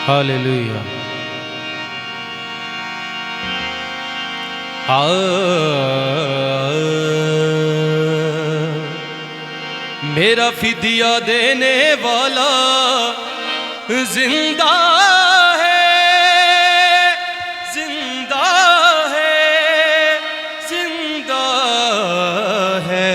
Hallelujah. मेरा फिदिया देने वाला जिंदा है, जिंदा है, जिंदा है।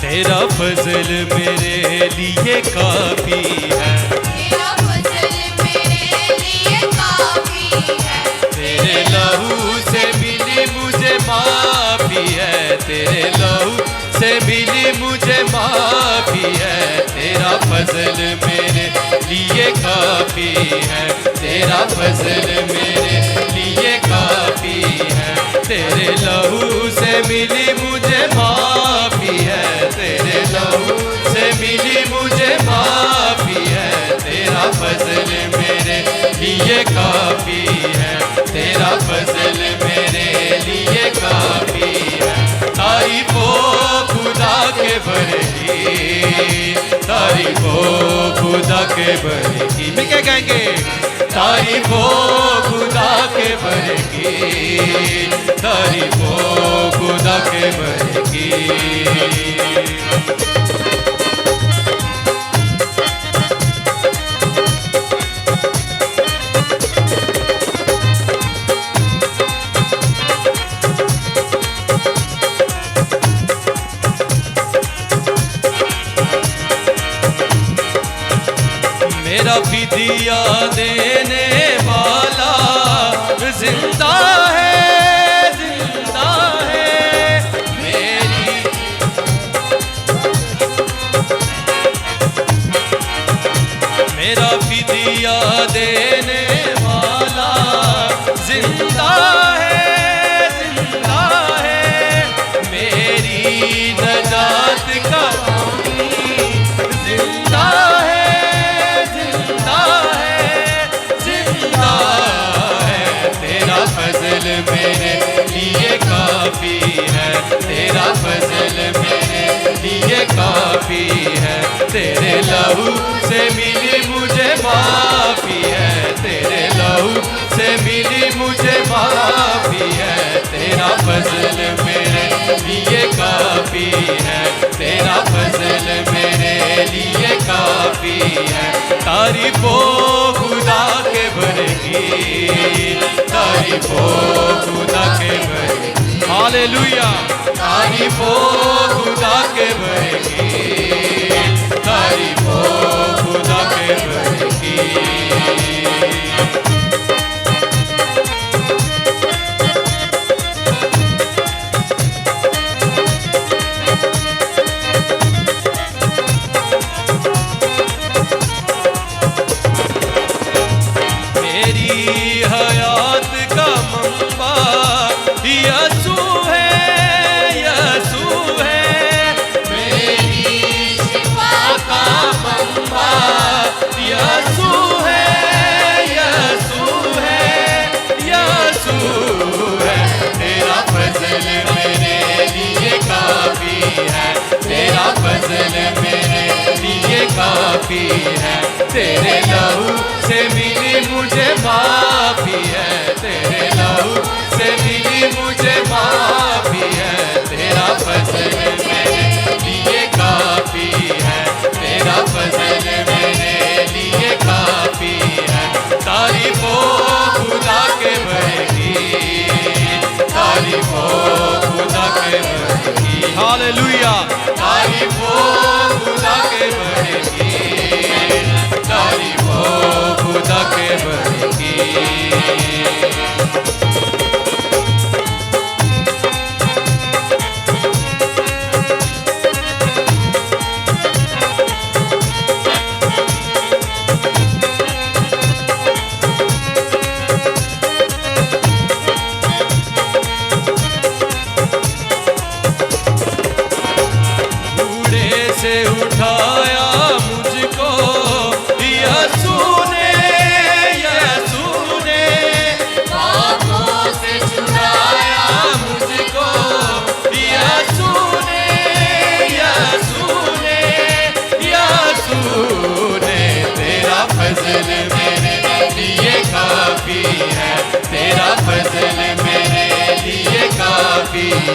तेरा फजल मेरे लिए काफी है, तेरा फजल मेरे लिए काफी है। तेरे लहू से मिली मुझे माफी है, तेरे लहू से मिली मुझे माफी है। तेरा फजल मेरे लिए काफी है, तेरा फजल मेरे लिए काफी है। तेरे लहू से मिली मुझे माफी है, तेरे लहू से मिली मुझे माफी है। तेरा फजल मेरे लिए काफी है, तेरा फजल मेरे लिए काफी है। तारीफो खुदा के बरकी, तारीफो खुदा के बरकी। मैं क्या कहेंगे? तारीफो खुदा के बरकी, तारीफो खुदा के बरकी। मेरा फिदिया देने वाला जिंदा है, जिंदा है। मेरा फिदिया देने वाला जिंदा है, जिंदा है। मेरी नजात का जिंदा है, फजल मेरे लिए काफी है, तेरा फजल मेरे लिए काफी है। तेरे लहू से मिली मुझे माफी है, तेरे लहू से मिली मुझे माफी है। तेरा फजल मेरे लिए काफी है, तेरा फजल मेरे लिए काफी है। तारीफो खुदा के बरकी, तारीफो खुदा के बरकी। हालेलुया। तारीफो खुदा के बरकी, तारीफो खुदा के बरकी। मेरी हयात का मंबा यसू है, यसू है। मेरी शिफा का मंबा यसू है, यसू है, यसू है। तेरा फजल मेरे लिए काफी है, तेरा फजल मेरे लिए काफी है। तेरे लहू से मिली मुझे माफी है, तेरे लहू से मिली मुझे माफी है। तेरा फजल मेरे लिए काफी है, तेरा फजल मेरे लिए काफी है। तारीफो खुदा के बरकी, तारीफो खुदा के बरकी। हालेलुया। तारीफो खुदा के बरकी, तारीफो खुदा के बरकी।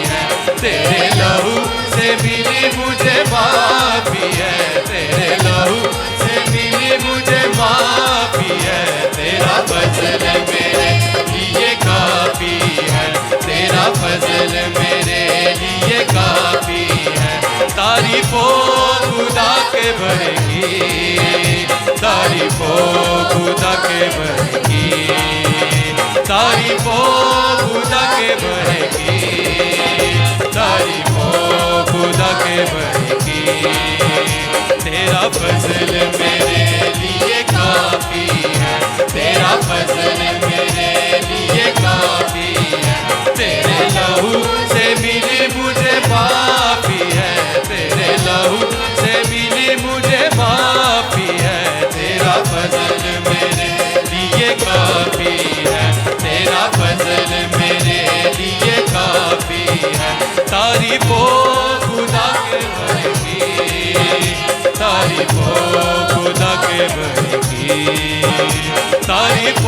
है, तेरे लहू से मिली मुझे माफी है, तेरे लहू से मिली मुझे माफी है, तेरा फजल मेरे लिए काफी है, तेरा फजल मेरे लिए काफी है। तारीफो खुदा के भर की, तारीफो खुदा के भर की, तारीफो खुदा के भर की, तारीफो खुदा के भर की। तेरा फजल मेरे लिए काफी है, तेरा फजल मेरे लिए काफी है, तेरे लहू